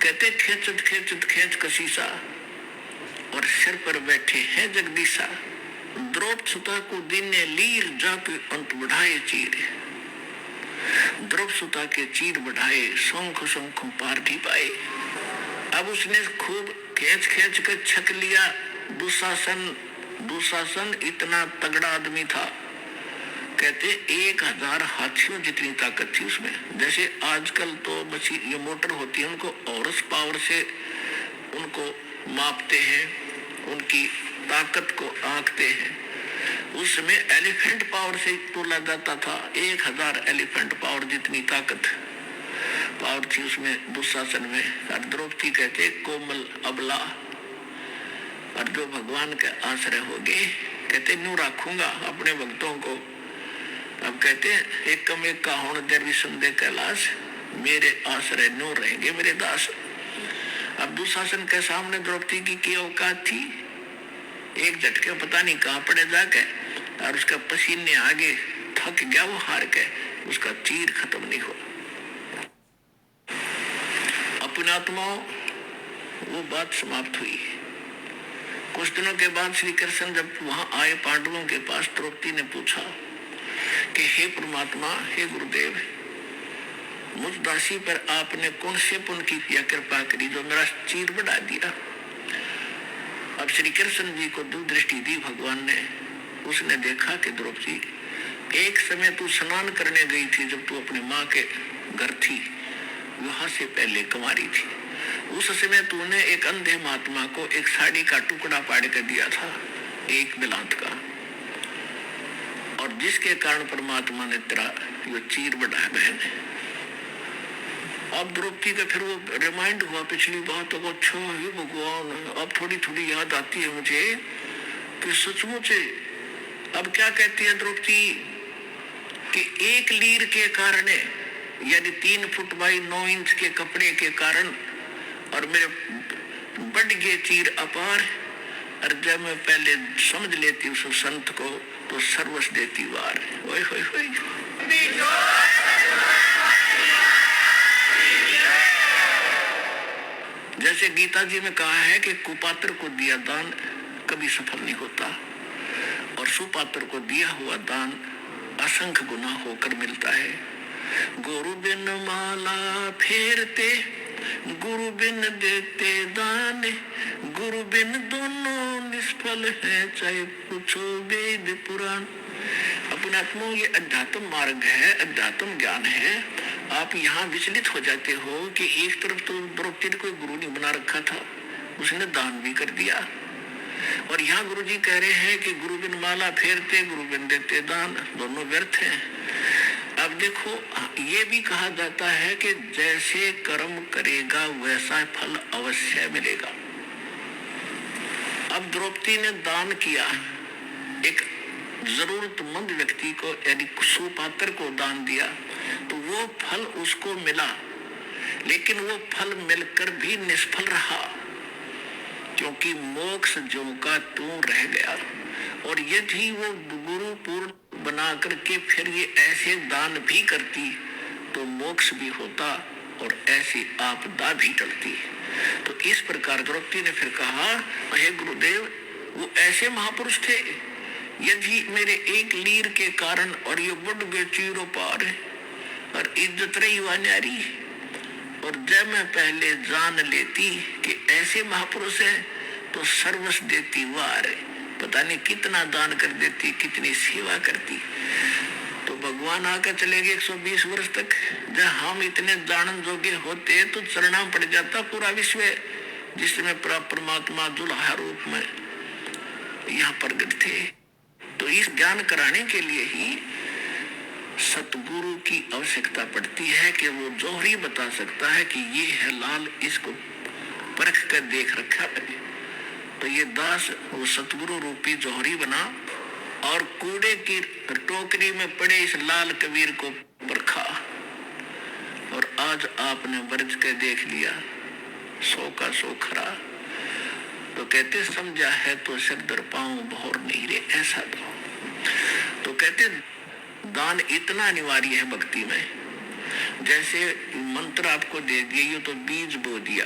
कहते खेचत खेचत खेच कसीसा और सिर पर बैठे हैं जगदीशा। द्रौपदी सुता को दिन ने लीर जाके अंत बढ़ाए चीर। द्रौपदी सुता के चीर बढ़ाए शंख शंख पार नहीं पाए। अब उसने खूब खेच खेच कर छक लिया। दुशासन इतना तगड़ा आदमी था, कहते 1000 हाथियों जितनी ताकत थी उसमें। जैसे आजकल तो मशीन ये मोटर होती है, उनको हॉर्स पावर से उनको मापते हैं, उनकी ताकत को आंकते हैं। उस समय एलिफेंट पावर से तोला जाता था। 1000 एलिफेंट पावर जितनी ताकत पावर थी उसमें दुशासन में। और द्रौपदी कहते कोमल अबला, और जो भगवान के आश्रय हो गए, कहते न्यू रखूंगा अपने भक्तों को। अब कहते एक कम एक का होने दर भी संदेह कैलाश, मेरे आश्रय न्यू रहेंगे मेरे दास। अब दुशासन के सामने द्रौपदी की क्या औकात थी। एक झटके पता नहीं कहाँ पड़े जाके, और उसका पसीने आगे थक गया वो हार के, उसका चीर खत्म नहीं हुआ। अपने आत्माओं वो बात समाप्त हुई। कुछ दिनों के बाद श्री कृष्ण जब वहां आए पांडवों के पास, द्रौपदी ने पूछा कि हे परमात्मा, हे गुरुदेव, मुझ दासी पर आपने कौन से पुण्य की कृपा करी जो मेरा चीर बढ़ा दिया। अब श्री कृष्ण जी को दूरदृष्टि दी भगवान ने। उसने देखा कि द्रौपदी, एक समय तू स्नान करने गई थी जब तू अपनी माँ के घर थी, वहां से पहले कुंवारी थी। उस समय तूने एक अंधे महात्मा को एक साड़ी का टुकड़ा पाड़ कर दिया था, एक बिलांत का, और जिसके कारण परमात्मा ने तेरा यो चीर बढ़ाया बहन। अब द्रौपदी का फिर वो रिमाइंड हुआ पिछली बातों को। अच्छा हे भगवान, अब थोड़ी थोड़ी याद आती है मुझे कि सचमुच अब क्या कहती है द्रौपदी कि एक लीर के कारण, यानी 3 फुट बाई 9 इंच के कपड़े के कारण, और मेरे बढ़ गए चीर अपार। और जब मैं पहले समझ लेती उस संत को तो सर्वस देती वार। ओए होए होए। जैसे गीता जी में कहा है कि कुपात्र को दिया दान कभी सफल नहीं होता, और सुपात्र को दिया हुआ दान असंख्य गुना होकर मिलता है। गुरु बिन माला फेरते, गुरु बिन देते दान, गुरु बिन दोनों निष्फल है, चाहे पूछो वेद पुराण। अपने आत्मा ये अध्यात्म मार्ग है, अध्यात्म ज्ञान है। आप यहाँ विचलित हो जाते हो कि एक तरफ तो द्रौपदी को गुरु नहीं बना रखा था, उसने दान भी कर दिया, और यहाँ गुरु जी कह रहे हैं कि गुरु बिन माला फेरते, गुरु बिन देते दान, दोनों व्यर्थ हैं। अब देखो, ये भी कहा जाता है कि जैसे कर्म करेगा वैसा फल अवश्य मिलेगा। अब द्रौपदी ने दान किया, एक जरूरतमंद व्यक्ति को यानी सुपात्र को दान दिया, तो वो फल उसको मिला, लेकिन वो फल मिलकर भी निष्फल रहा, क्योंकि मोक्ष जो का तू रह गया। और यदि वो गुरु पूर्ण बना करके फिर ये ऐसे दान भी करती तो मोक्ष भी होता और ऐसी आपदा भी टलती। तो इस प्रकार द्रौपदी ने फिर कहा, हे गुरुदेव, वो ऐसे महापुरुष थे, यदि मेरे एक लीर के कारण और ये बुढ़ गए चीरों पार और इज्जत रही हुआ न्यारी, और जब मैं पहले जान लेती कि ऐसे महापुरुष है तो सर्वस देती वार, पता नहीं कितना दान कर देती, कितनी सेवा करती। तो भगवान आकर चले गए 120 वर्ष तक। जब हम इतने जानन जोगे होते तो चरणाम पड़ जाता पूरा विश्व, जिसमें परमात्मा दुल्हा रूप में यहाँ प्रगट थे। तो इस ज्ञान कराने के लिए ही सतगुरु की आवश्यकता पड़ती है कि वो जौहरी बता सकता है कि ये है लाल, इसको परख कर देख रखा है। तो ये दास वो सतगुरु रूपी जौहरी बना और कूड़े की टोकरी में पड़े इस लाल कबीर को परखा, और आज आपने बरज के देख लिया 100 का 100 खरा। तो कहते समझा है तो सिरदर पाऊं भोर नहीं रे ऐसा दो। तो कहते दान इतना अनिवार्य है भक्ति में जैसे मंत्र आपको दे दिए, ये तो बीज बो दिया,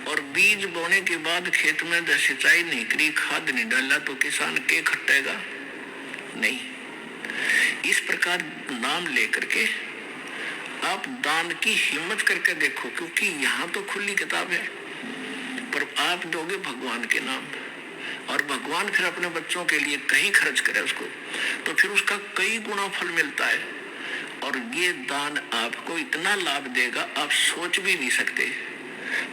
और बीज बोने के बाद खेत में जब सिंचाई नहीं करी, खाद नहीं डाला, तो किसान के खटेगा? नहीं। इस प्रकार नाम लेकर के आप दान की हिम्मत करके देखो, क्योंकि यहाँ तो खुली किताब है, पर आप दोगे भगवान के नाम, और भगवान फिर अपने बच्चों के लिए कहीं खर्च करे उसको, तो फिर उसका कई गुना फल मिलता है। और ये दान आपको इतना लाभ देगा, आप सोच भी नहीं सकते।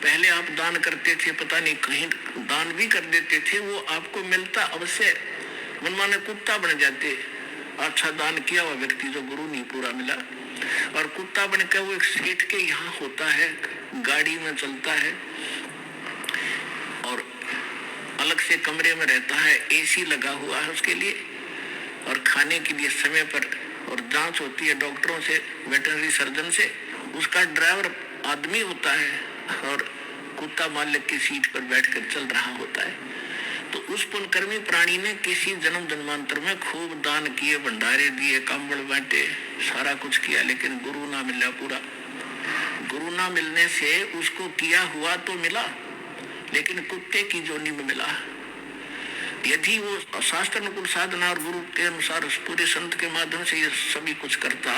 पहले आप दान करते थे, पता नहीं कहीं दान भी कर देते थे, वो आपको मिलता अवश्य, मनमाने कुत्ता बन जाते। अच्छा दान किया हुआ व्यक्ति जो गुरु नहीं पूरा मिला, और कुत्ता बन के वो एक सेठ के यहाँ होता है, गाड़ी में चलता है, और अलग से कमरे में रहता है, एसी लगा हुआ है उसके लिए, और खाने के लिए समय पर, और जांच होती है डॉक्टरों से, वेटरनरी सर्जन से। उसका ड्राइवर आदमी होता है, और कुत्ता मालिक की सीट पर बैठकर चल रहा होता है। तो उस पुण्यकर्मी प्राणी ने किसी जन्म जन्मांतर में खूब दान किए, भंडारे दिए, कंबल बांटे, सारा कुछ किया, लेकिन गुरु ना मिला पूरा। गुरु ना मिलने से उसको किया हुआ तो मिला, लेकिन कुत्ते की जोनी में मिला। यदि वो शास्त्र अनुकूल साधना और गुरु के अनुसार पूरे संत के माध्यम से ये सभी कुछ करता,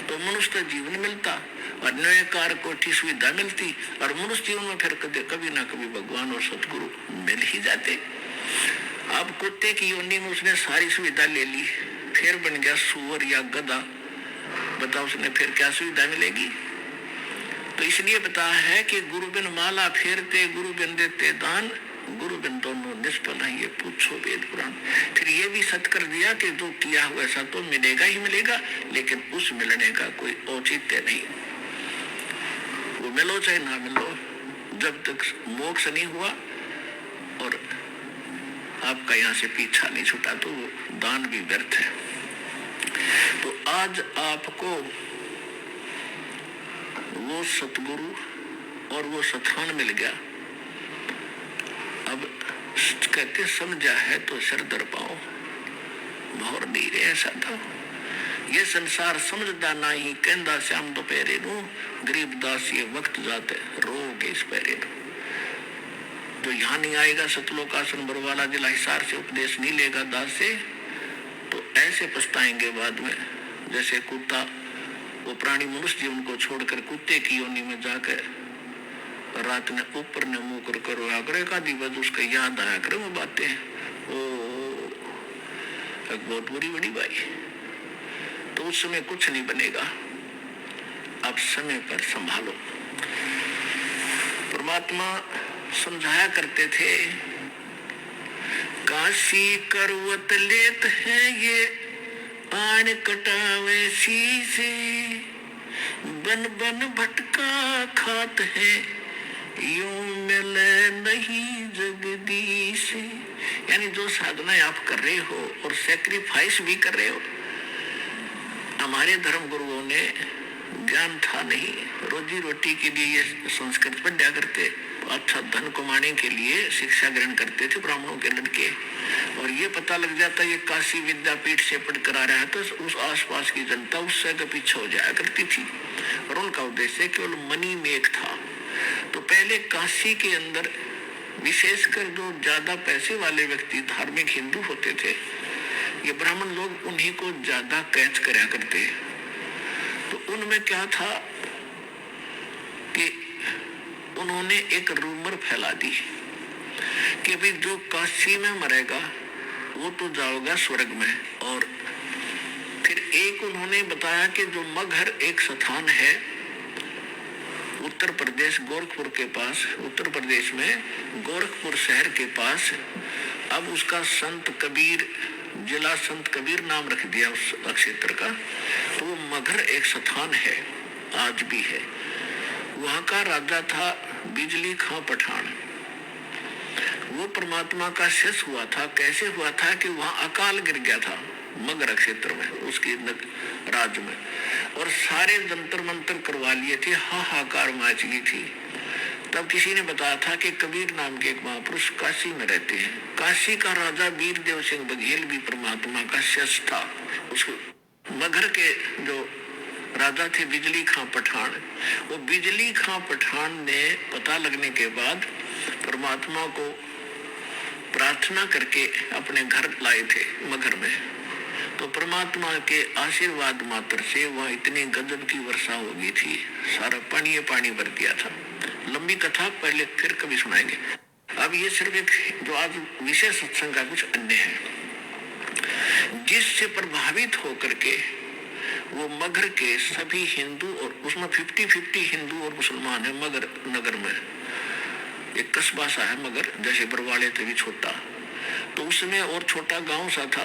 तो मनुष्य जीवन मिलता, और न्यायकार कोटि सुविधा मिलती, और मनुष्य जीवन में फिर कभी ना कभी भगवान और सतगुरु मिल ही जाते। अब कुत्ते की योनि में उसने सारी सुविधा ले ली, फिर बन गया सुअर या गधा, बताओ उसने फिर क्या सुविधा मिलेगी? तो इसलिए बता है कि गुरु बिन माला फेरते, गुरु बिन देते दान, गुरु बिन दोनों निष्फल है, ये पूछो वेद पुराण। फिर ये भी सत्य कर दिया कि जो किया हुआ ऐसा तो मिलेगा ही मिलेगा, लेकिन उस मिलने का कोई औचित्य नहीं। वो मिलो चाहे ना मिलो, जब तक मोक्ष नहीं हुआ और आपका यहाँ से पीछा नहीं छूटा, तो वो दान भी व्यर्थ है। तो आज आपको वो सतगुरु और वो स्थान मिल गया। अब कहते समझा है तो सिर दर पाओ, भौर नहीं रे ऐसा था। ये संसार समझदा नहीं, कहंदा श्याम दोपहरे नू, गरीब दास ये वक्त जाते रोगे इस पैरे नू। जो यहाँ नहीं आएगा सतलोक आसन बरवाला जिला हिसार से उपदेश नहीं लेगा दास से, तो ऐसे पछताएंगे बाद में। जैसे कुत्ता, वो प्राणी मनुष्य जीवन को छोड़कर कुत्ते की योनि में जाकर रात ने ऊपर ने मुंह कर करो आग्रह का दिवस उसका याद आया करे, वो बातें एक बहुत बुरी बड़ी बाई। तो उस समय कुछ नहीं बनेगा, आप समय पर संभालो। परमात्मा समझाया करते थे, काशी करवत लेत है ये आन कटावे शीसे, बन बन भटका खात है यूं मिले नहीं जगदीश। यानी जो साधना आप कर रहे हो और सैक्रिफाइस भी कर रहे हो, हमारे धर्म गुरुओं ने ज्ञान था नहीं, रोजी रोटी के लिए ये संस्कृत पढ़ा करते, अच्छा धन कमाने के लिए शिक्षा ग्रहण करते थे ब्राह्मणों के लड़के, और ये पता लग जाता ये काशी विद्यापीठ से पढ़ कर आ रहा है, तो उस आसपास की जनता उससे के पीछे हो जाया करती थी, और उनका उद्देश्य केवल मनी मेक था। तो पहले काशी के अंदर विशेषकर जो ज्यादा पैसे वाले व्यक्ति धार्मिक हिंदू होते थे, ये ब्राह्मण लोग उन्हीं को ज्यादा कैच कराया करते। तो उनमें क्या था कि उन्होंने एक रूमर फैला दी कि भाई जो काशी में मरेगा वो तो जाएगा स्वर्ग में। और फिर एक उन्होंने बताया कि जो मगहर एक स्थान है उत्तर प्रदेश गोरखपुर के पास, उत्तर प्रदेश में गोरखपुर शहर के पास, अब उसका संत कबीर, जिला संत कबीर नाम रख दिया उस क्षेत्र का। तो वो मगहर एक स्थान है, आज भी है। वहां का राजा था बिजली खां पठान। वो परमात्मा का शिष्य हुआ था। कैसे हुआ था कि वहां अकाल गिर गया था मगहर क्षेत्र में, उसके राज्य में, और सारे जंतर मंतर करवा लिए थे, हाहाकार मच गई थी। तब किसी ने बताया था कि कबीर नाम के एक महापुरुष काशी में रहते हैं। काशी का राजा वीरदेव सिंह बघेल भी परमात्मा का शिष्य था। उस मगहर के जो राजा थे बिजली खां पठान। वो बिजली खां पठान ने पता लगने के बाद परमात्मा को प्रार्थना करके अपने घर लाए थे मगर में। तो परमात्मा के आशीर्वाद मात्र से वहाँ इतनी गजब की वर्षा हो गई थी, सारा पानी पानी भर दिया था। लंबी कथा पहले फिर कभी सुनाएंगे। अब ये सिर्फ एक जो आज विशेष सत्संग का कुछ अन्य है, जिससे प्रभावित होकर के वो मगर के सभी हिंदू, और उसमें 50-50 हिंदू और मुसलमान है मगर नगर में। एक कस्बा सा है मगर, जैसे बरवाड़े थे भी छोटा, तो उसमें और छोटा गांव सा था,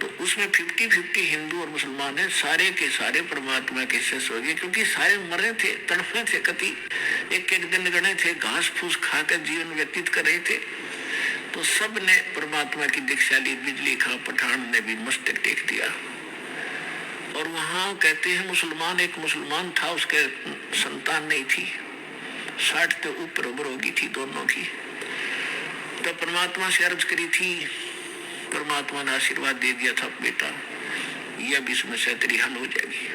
तो उसमें 50-50 हिंदू और मुसलमान है। सारे के सारे परमात्मा के शिष्य हो गए, क्योंकि सारे मरे थे, तड़फे थे, कति एक एक दिन गणे थे, घास फूस खाकर जीवन व्यतीत कर रहे थे। तो सब ने परमात्मा की दीक्षा ली। बिजली खां पठान ने भी मस्तक टेक दिया। और वहाँ कहते हैं मुसलमान, एक मुसलमान था, उसके संतान नहीं थी, 60 के ऊपर उम्र होगी थी दोनों की। तो परमात्मा से अर्ज करी थी, परमात्मा ने आशीर्वाद दे दिया था, बेटा यह भी समस्या तेरी हल हो जाएगी।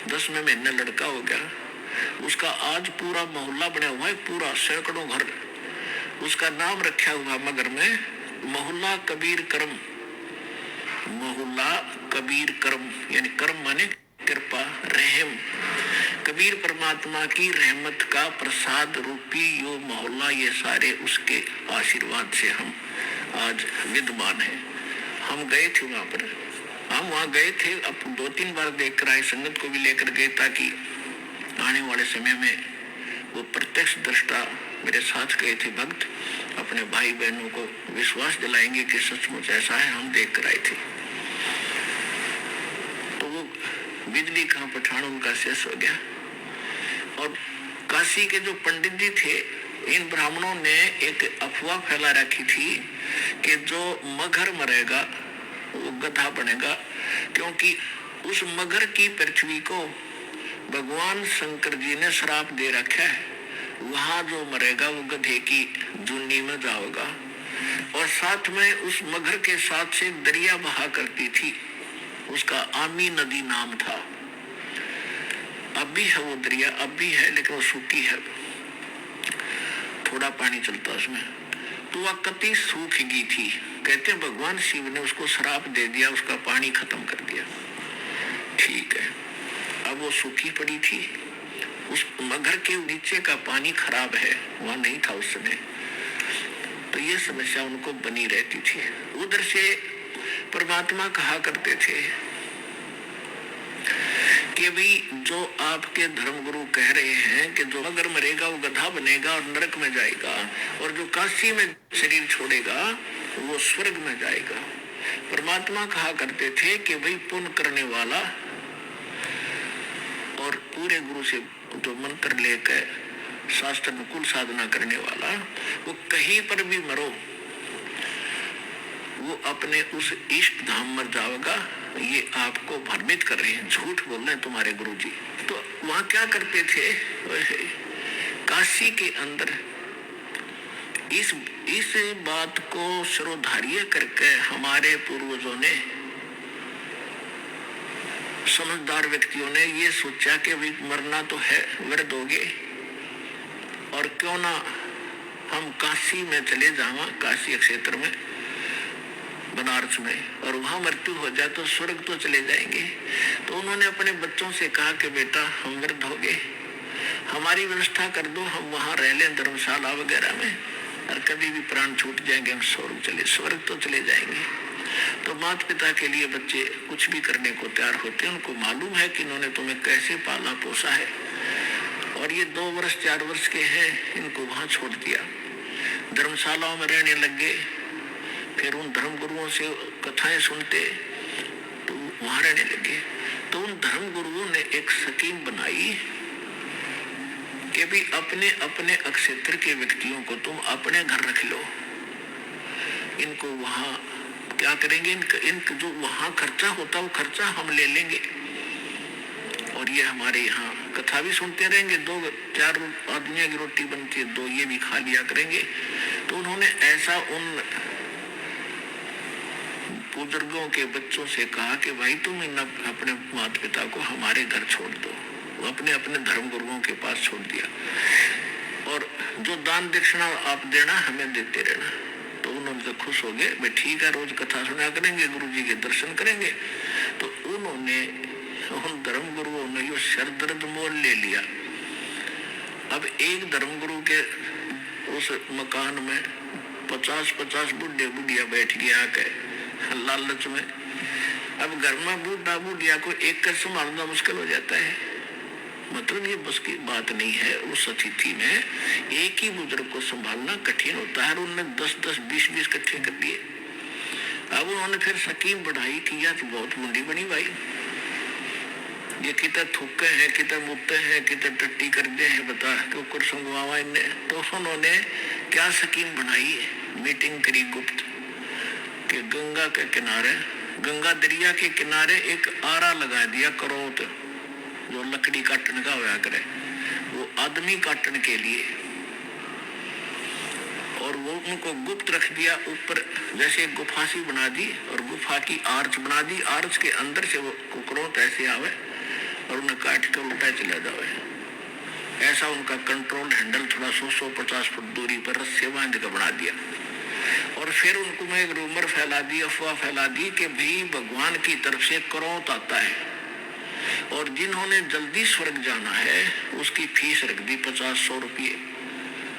10वें महीने लड़का हो गया। उसका आज पूरा मोहल्ला बना हुआ है, पूरा सैकड़ों घर। उसका नाम रखा हुआ मगर में मोहल्ला कबीर करम। मोहल्ला कबीर करम, यानी करम माने कृपा, रहम। कबीर परमात्मा की रहमत का प्रसाद रूपी यो मोहल्ला, ये सारे उसके आशीर्वाद से हम आज विद्यमान है। हम गए थे वहां पर, हम वहां गए थे, अब 2-3 बार देख कर आए, संगत को भी लेकर गए, ताकि आने वाले समय में वो प्रत्यक्ष दृष्टा मेरे साथ गए थे भक्त, अपने भाई बहनों को विश्वास दिलाएंगे कि सचमुच ऐसा है, हम देख कर आए थे। तो वो बिजली खां पठान उनका शेष हो गया। और काशी के जो पंडित जी थे, इन ब्राह्मणों ने एक अफवाह फैला रखी थी कि जो मगर मरेगा वो गधा बनेगा, क्योंकि उस मगर की पृथ्वी को भगवान शंकर जी ने श्राप दे रखा है। वहां जो मरेगा वो गधे की जूनी में जाएगा। और साथ में उस मगर के साथ से दरिया बहा करती थी, उसका आमी नदी नाम था। अब भी है वो दरिया, अब भी है, लेकिन वो सूखी है, थोड़ा पानी चलता उसमें। तो वह कति सूख गई थी। कहते हैं भगवान शिव ने उसको श्राप दे दिया, उसका पानी खत्म कर दिया। ठीक है, अब वो सूखी पड़ी थी। उस मगर के नीचे का पानी खराब है, वहां नहीं था उस समय। तो ये समस्या उनको बनी रहती थी। उधर से परमात्मा कहा करते थे कि भाई जो आपके धर्मगुरु कह रहे हैं कि जो अगर मरेगा वो गधा बनेगा और नरक में जाएगा, और जो काशी में शरीर छोड़ेगा वो स्वर्ग में जाएगा। परमात्मा कहा करते थे कि भाई पुण्य करने वाला और पूरे गुरु से जो मंत्र लेकर शास्त्र अनुकूल साधना करने वाला, वो कहीं पर भी मरो वो अपने उस इष्ट धाम में जाएगा। ये आपको भ्रमित कर रहे हैं, झूठ बोल रहे हैं तुम्हारे गुरुजी। तो वहां क्या करते थे, काशी के अंदर इस बात को सर्वधार्य करके हमारे पूर्वजों ने, समझदार व्यक्तियों ने ये सोचा कि भाई मरना तो है, वृद्ध हो गए, और क्यों ना हम काशी में चले जावा, काशी क्षेत्र में, बनारस में, और वहां मृत्यु हो जाए तो स्वर्ग तो चले जाएंगे। तो उन्होंने अपने बच्चों से कहा कि बेटा हम वृद्ध हो गए, हमारी व्यवस्था कर दो, हम वहां रह लें धर्मशाला वगैरह में, और कभी भी प्राण छूट जाएंगे हम स्वर्ग तो चले जाएंगे। तो माता पिता के लिए बच्चे कुछ भी करने को तैयार होते हैं। उनको मालूम है कि इन्होंने तुम्हें कैसे पाला पोसा है, और ये 2 वर्ष 4 वर्ष के हैं, इनको वहां छोड़ दिया, धर्मशालाओं में रहने लग गए। फिर उन धर्म गुरुओं से कथाएं सुनते तो वहां रहने लगे। तो उन धर्म गुरुओं ने एक स्कीम बनाई कि भी अपने अपने क्षेत्र के व्यक्तियों को तुम अपने घर रख लो, इनको वहां क्या करेंगे, इनका जो वहां खर्चा होता वो खर्चा हम ले लेंगे, और ये हमारे यहाँ कथा भी सुनते रहेंगे। 2-4 आदमियों की रोटी बनती है, 2 ये भी खा लिया करेंगे। तो उन्होंने ऐसा उन बुजुर्गों के बच्चों से कहा कि भाई तुम इन अपने माता पिता को हमारे घर छोड़ दो। वो अपने अपने धर्म गुरुओं के पास छोड़ दिया, और जो दान दक्षिणा आप देना हमें देते रहना। तो उन्होंने तो खुश हो गए, भाई ठीक है, रोज कथा सुना करेंगे, गुरु जी के दर्शन करेंगे। तो उन्होंने उन धर्म गुरुओं ने यो सरदर्द मोल ले लिया। अब एक धर्म गुरु के उस मकान में 50-50 बुढ़े बुढ़िया बैठ गया आके लालच में। अब घर में बूढ़ा बुढ़िया को एक कर संभालना मुश्किल हो जाता है। मतलब ये बस की बात नहीं है। उस अतिथि में एक ही बुजुर्ग को संभालना कठिन होता है, और उन्होंने 10-10, 20-20 इकट्ठे कर दिए। अब उन्होंने फिर स्कीम बढ़ाई कि यार बहुत मुंडी बनी भाई, ये कितना थूके हैं, कितना मुत्ते हैं, कितना टट्टी कर दे हैं, बता कुकर संगवावा इनने। तो उन्होंने क्या स्कीम बनाई, मीटिंग करी गुप्त कि गंगा के किनारे, गंगा दरिया के किनारे एक आरा लगा दिया, करोत, जो लकड़ी काटने का होया करे, वो आदमी काटने के लिए। और वो उनको गुप्त रख दिया ऊपर, जैसे गुफा सी बना दी, और गुफा की आर्च बना दी। आर्च के अंदर से वो कुकरों ऐसे आवे और उन्हें काट कर उल्टा चला जावे। ऐसा उनका कंट्रोल हैंडल थोड़ा 100-150 फुट दूरी पर रस्से बांध कर बना दिया। और फिर उनको में एक रूमर फैला दी, अफवाह फैला दी कि भाई भगवान की तरफ से करौत आता है, और जिन्होंने जल्दी स्वर्ग जाना है उसकी फीस रख दी 50-100 रुपये,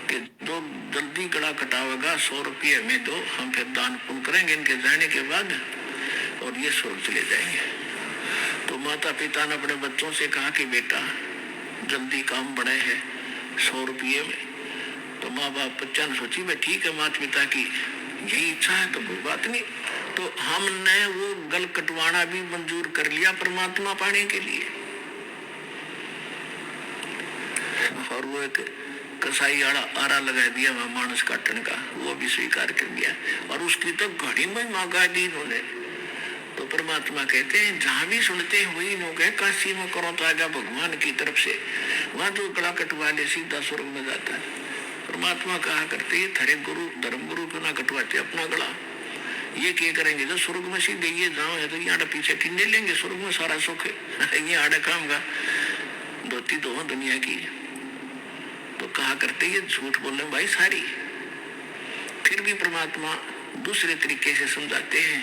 कि जो जल्दी गला कटावेगा 100 रुपये में दो, हम फिर दान पुण्य करेंगे इनके जाने के बाद, और ये स्वर्ग चले जाएंगे। तो माता पिता ने अपने बच्चों से कहा कि बेटा जल्दी काम बड़े है 100 रुपये में। तो माँ बाप बच्चा ने सोची भाई ठीक है, माता पिता की यही इच्छा है तो कोई बात नहीं। तो हमने वो गल कटवाना भी मंजूर कर लिया परमात्मा पाने के लिए। और वो एक कसाई आरा लगा दिया मानस काटने का, वो भी स्वीकार कर दिया, और उसकी तो घड़ी में मांगा दी इन्होंने। तो परमात्मा कहते हैं जहां भी सुनते हैं वही लोग है, काशी में करो तो आएगा भगवान की तरफ से, वहां तो गला कटवा ले सीधा स्वर्ग में जाता है। परमात्मा कहा करते हैं थरे गुरु धर्म गुरु क्यों ना कटवाते अपना गला, ये क्या करेंगे जो स्वर्ग में सीधे ये जाओ है तो यहाँ पीछे टिंडे लेंगे, स्वर्ग में सारा सुख है, ये आड़े काम का धोती दो दुनिया की। तो कहा करते ये झूठ बोलने भाई सारी। फिर भी परमात्मा दूसरे तरीके से समझाते हैं,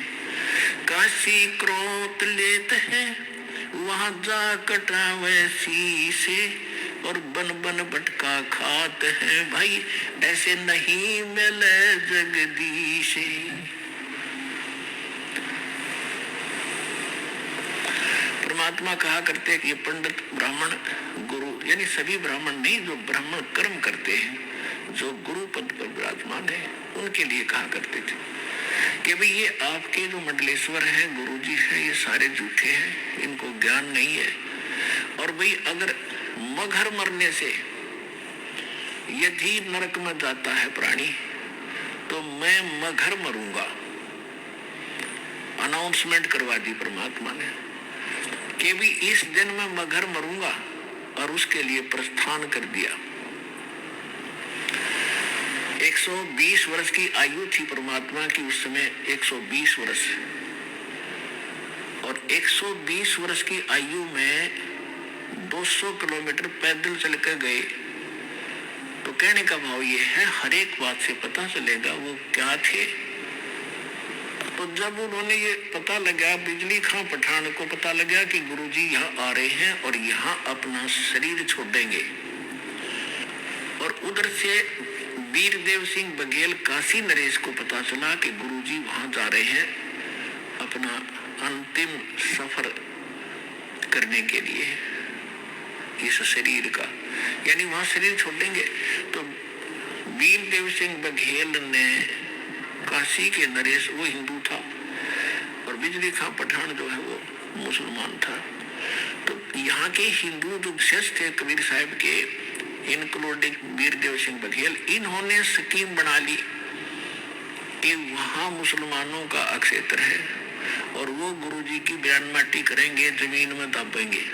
काशी क्रोध लेते हैं वहां जा कटावे शीशे, और बन बन भटका खाते हैं भाई ऐसे नहीं मिले जगदीशे। परमात्मा कहा करते हैं कि ये पंडित ब्राह्मण गुरु, यानी सभी ब्राह्मण नहीं, जो ब्राह्मण कर्म करते हैं, जो गुरु पद पर विराजमान है, उनके लिए कहा करते थे कि भाई ये आपके जो मंडलेश्वर हैं, गुरु जी हैं, ये सारे झूठे हैं, इनको ज्ञान नहीं है। और भाई अगर मगर मरने से यदि नरक में जाता है प्राणी, तो मैं मगर मरूंगा। अनाउंसमेंट करवा दी परमात्मा ने कि भी इस दिन मैं मगर मरूंगा, और उसके लिए प्रस्थान कर दिया। 120 वर्ष की आयु थी परमात्मा की उस समय, 120 वर्ष। और 120 वर्ष की आयु में 200 किलोमीटर पैदल चल कर गए। तो कहने का भाव ये है, हर एक बात से पता चलेगा वो क्या थे। तो जब उन्होंने ये पता लगा, बिजली खां पठान को पता लगा कि गुरुजी यहाँ आ रहे हैं और यहाँ अपना शरीर छोड़ेंगे, और उधर से वीरदेव सिंह बघेल काशी नरेश को पता चला कि गुरुजी वहां जा रहे हैं अपना अंतिम सफर करने के लिए इस शरीर का, यानी वहां शरीर छोड़ेंगे। तो वीरदेव सिंह बघेल ने काशी के नरेश, वो हिंदू था, और बिजली खां पठान जो है वो मुसलमान था। तो यहाँ के हिंदू जो विशेष थे कबीर साहब के, इंक्लूडिंग वीरदेव सिंह बघेल, इन्होंने स्कीम बना ली कि वहाँ मुसलमानों का अक्षेत्र है, और वो गुरुजी की बयान माटी करेंगे, जमीन में दबेंगे,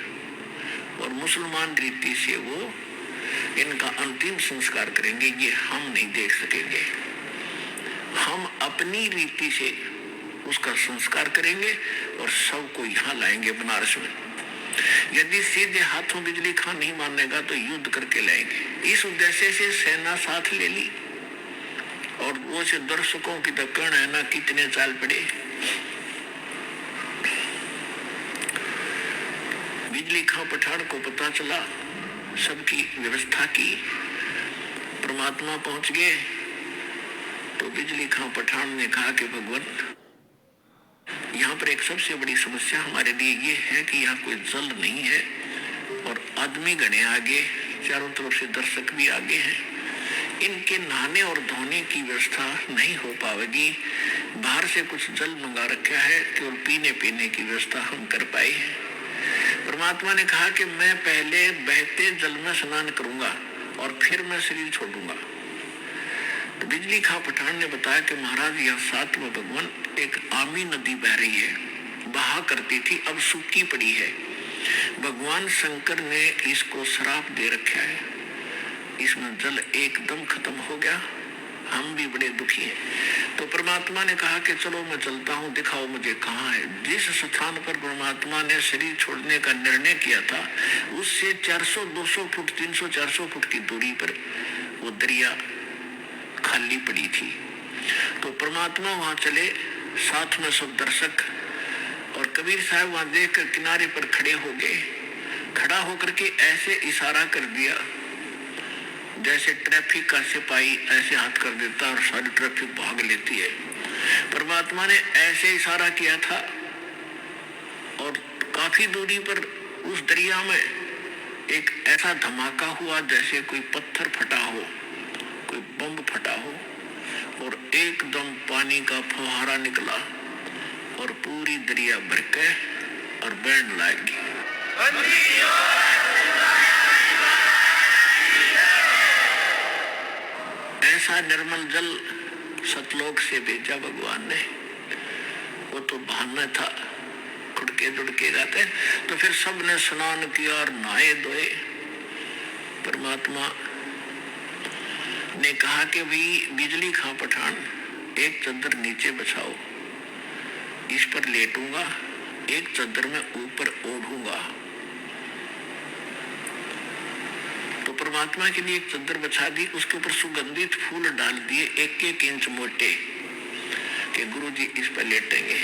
और मुसलमान रीति से वो इनका अंतिम संस्कार करेंगे। ये हम नहीं देख सकेंगे। हम अपनी रीति से उसका संस्कार करेंगे और शव को यहाँ लाएंगे बनारस में। यदि सीधे हाथों बिजली खां नहीं मानेगा तो युद्ध करके लाएंगे। इस उद्देश्य से सेना साथ ले ली और वो से दर्शकों की तो कर्ण है ना कितने चाल पड़े। बिजली खां पठान को पता चला, सबकी व्यवस्था की, परमात्मा पहुंच गए। तो बिजली खां पठान ने कहा कि भगवान, यहाँ पर एक सबसे बड़ी समस्या हमारे लिए ये है कि यहाँ कोई जल नहीं है और आदमी गणे आगे, चारों तरफ से दर्शक भी आगे हैं। इनके नहाने और धोने की व्यवस्था नहीं हो पाएगी। बाहर से कुछ जल मंगा रखा है, केवल पीने पीने की व्यवस्था हम कर पाए हैं। परमात्मा ने कहा कि मैं पहले बहते जल में स्नान करूंगा और फिर मैं शरीर छोड़ूंगा। तो बिजली खां पठान ने बताया कि महाराज, यहाँ साथ में भगवान एक आमी नदी बह रही है, बहा करती थी, अब सूखी पड़ी है। भगवान शंकर ने इसको श्राप दे रखा है, इसमें जल एकदम खत्म हो गया, हम भी बड़े दुखी हैं। तो परमात्मा ने कहा कि चलो मैं चलता हूँ, दिखाओ मुझे कहाँ है। जिस स्थान पर परमात्मा ने शरीर छोड़ने का निर्णय किया था उससे 400, 200 फुट, 300, 400 फुट की दूरी पर वो दरिया खाली पड़ी थी। तो परमात्मा वहां चले, साथ में सब दर्शक, और कबीर साहब वहां देखकर किनारे पर खड़े हो गए। खड़ा होकर के ऐसे इशारा कर दिया जैसे ट्रैफिक का सिपाही ऐसे हाथ कर देता और सारी ट्रैफिक भाग लेती है। परमात्मा ने ऐसे इशारा किया था और काफी दूरी पर उस दरिया में एक ऐसा धमाका हुआ जैसे कोई पत्थर फटा हो, कोई बम फटा हो, और एकदम पानी का फुहारा निकला और पूरी दरिया भर के और बहने लगी। ऐसा निर्मल जल सतलोक से भेजा भगवान ने। वो तो बहाना था, खुड़के दुड़के जाते। तो फिर सब ने स्नान किया और नहाए धोए। परमात्मा ने कहा कि भाई बिजली खां पठान, एक चद्दर नीचे बछाओ, इस पर लेटूंगा, एक चद्दर में ऊपर ओढ़ूंगा। तो परमात्मा के लिए एक चद्दर बछा दी, उसके ऊपर सुगंधित फूल डाल दिए 1-1 इंच मोटे, कि गुरु जी इस पर लेटेंगे।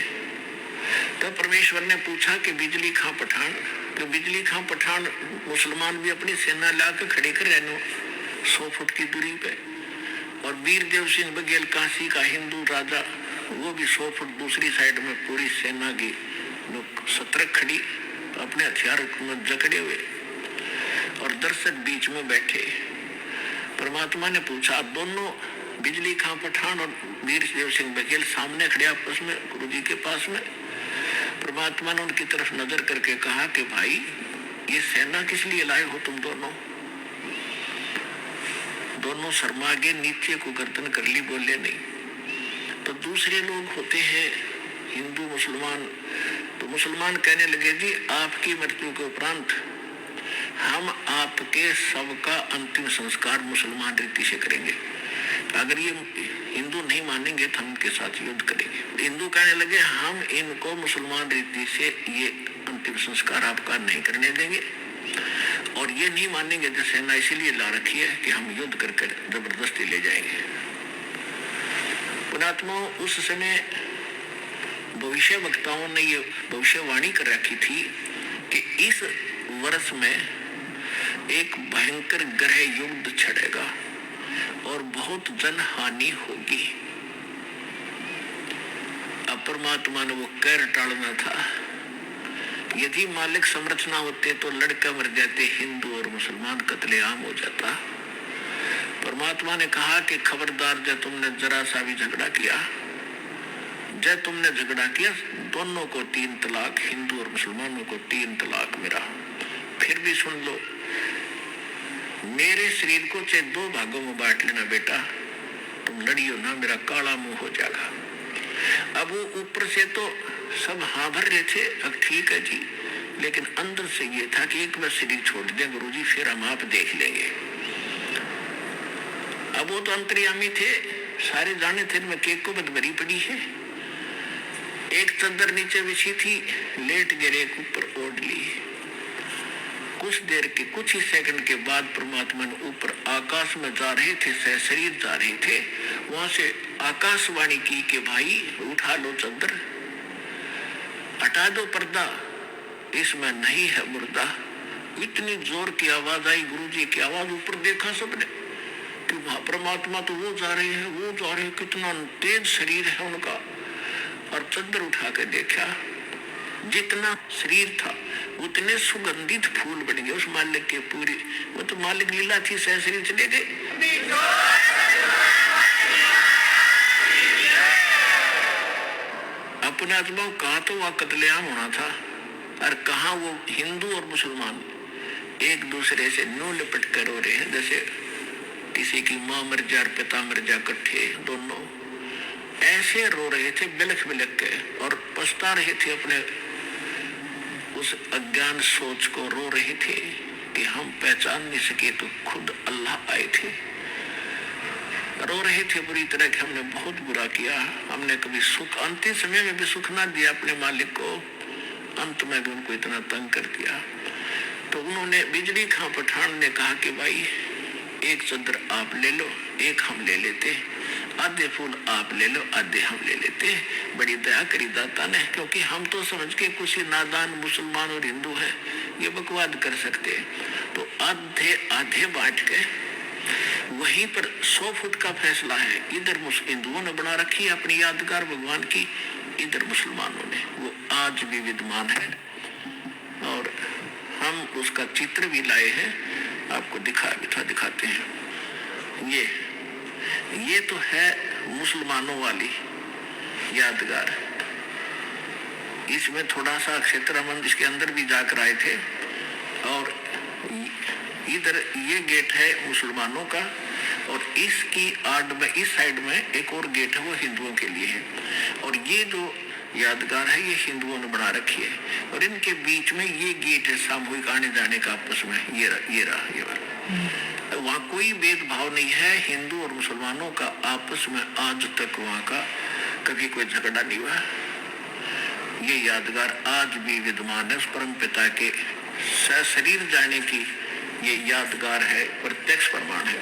तो परमेश्वर ने पूछा कि बिजली खां पठान, तो बिजली खां पठान मुसलमान भी अपनी सेना लाकर खड़े कर रहने 100 फुट की दूरी पे, और वीरदेव सिंह बघेल काशी का हिंदू राजा, वो भी 100 फुट दूसरी साइड में पूरी सेना की सतर्क खड़ी, अपने हथियार में जकड़े हुए, और दर्शक बीच में बैठे। परमात्मा ने पूछा, दोनों बिजली खां पठान और वीरदेव सिंह बघेल सामने खड़े आपस में गुरु जी के पास में। परमात्मा ने उनकी तरफ नजर करके कहा कि भाई, ये सेना किस लिए लाए हो तुम दोनों? दोनों शर्मा गए, नीचे को गर्दन कर ली, बोले नहीं। तो दूसरे लोग होते हैं हिंदू मुसलमान, तो मुसलमान कहने लगे, जी आपकी मृत्यु के उपरांत हम आपके सबका अंतिम संस्कार मुसलमान रीति से करेंगे। अगर ये हिंदू नहीं मानेंगे तो हम इनके साथ युद्ध करेंगे। हिंदू कहने लगे, हम इनको मुसलमान रीति से ये अंतिम संस्कार आपका नहीं करने देंगे, और ये नहीं मानेंगे तो सेना इसीलिए ला रखी है कि हम युद्ध करके जबरदस्ती ले जाएंगे। पुणात्मा, उस समय भविष्य वक्ताओं ने ये भविष्यवाणी कर रखी थी कि इस वर्ष में एक भयंकर ग्रह युद्ध छिड़ेगा और बहुत जन हानि होगी। अब परमात्मा ने वो कहर टालना था। यदि मालिक समर्थ ना होते तो लड़का मर जाते, हिंदू और मुसलमान कत्लेआम हो जाता। परमात्मा ने कहा कि खबरदार, जब तुमने जरा सा भी झगड़ा किया, जब तुमने झगड़ा किया, दोनों को 3 तलाक, हिंदू और मुसलमानों को 3 तलाक मेरा। फिर भी सुन लो, मेरे शरीर को चाहे 2 भागों में बांट लेना बेटा, तुम लड़ियो ना, मेरा काला मुंह हो जाएगा। अब वो ऊपर से तो सब हाँ भर रहे थे, अब ठीक है जी, लेकिन अंदर से ये था कि एक बार शरीर छोड़ दे गुरुजी, फिर हम आप देख लेंगे। अब वो तो अंतर्यामी थे, सारे जाने थे मैं केक को बदबरी पड़ी है। एक चद्दर नीचे बिछी थी, लेट गिरे, एक ऊपर ओढ़ ली। कुछ देर के, कुछ ही सेकंड के बाद परमात्मा ने ऊपर आकाश में जा रहे थे, सह शरीर जा रहे थे, वहां से आकाशवाणी की कि भाई उठा लो चद्दर, हटा दो पर्दा, इसमें नहीं है मुर्दा। इतनी जोर की आवाज आई, गुरुजी की आवाज, ऊपर देखा सबने कि परमात्मा तो वो जा रहे हैं, वो जा रहे हैं, कितना तेज शरीर है उनका। और चद्दर उठा के देखा, जितना शरीर था उतने सुगंधित फूल बन गए उस मालिक के पूरी। वो तो मालिक लीला थी, सह शरीर चले गए। अपने आत्मा कहा तो वह कत्लेआम होना था, और कहा वो हिंदू और मुसलमान एक दूसरे से नो लिपट कर रो रहे हैं, जैसे किसी की माँ मर जा, पिता मर जा, इकट्ठे दोनों ऐसे रो रहे थे, बिलख बिलख के, और पछता रहे थे अपने उस अज्ञान सोच को, रो रहे थे कि हम पहचान नहीं सके तो खुद अल्लाह आए थे। रो रहे थे बुरी तरह कि हमने बहुत बुरा किया, हमने कभी सुख, अंतिम समय में भी सुख ना दिया अपने मालिक को, अंत में भी उनको इतना तंग कर दिया। तो उन्होंने, बिजली खां पठान ने कहा कि भाई एक चद्दर आप ले लो, एक हम ले लेते, आधे फूल आप ले लो, आधे हम ले लेते। बड़ी दया करी दाता ने, क्योंकि हम तो समझ के कुछ ही नादान मुसलमान और हिंदू हैं, ये बकवाद कर सकते। तो आधे आधे बांट के, वहीं पर 100 फुट का फैसला है, इधर हिंदुओं ने बना रखी है अपनी यादगार भगवान की, इधर मुसलमानों ने, वो आज भी विद्यमान है। और हम उसका चित्र भी लाए हैं, आपको दिखाते हैं। ये तो है मुसलमानों वाली यादगार। इसमें थोड़ा सा क्षेत्र हम इसके अंदर भी जाकर आए थे, और इधर ये गेट है मुसलमानों का, और इसकी आड़ में, इस साइड में एक और गेट है, वो हिंदुओं के लिए है। और ये जो यादगार है ये हिंदुओं ने बना रखी है, और इनके बीच में ये गेट है सामूहिक आने जाने का आपस में, ये रहा। वहाँ कोई भेदभाव नहीं है, हिंदू और मुसलमानों का आपस में आज तक वहाँ का कभी कोई झगड़ा नहीं हुआ। ये यादगार आज भी विद्यमान है, उस परम पिता के सशरीर जाने की ये यादगार है, प्रत्यक्ष प्रमाण है।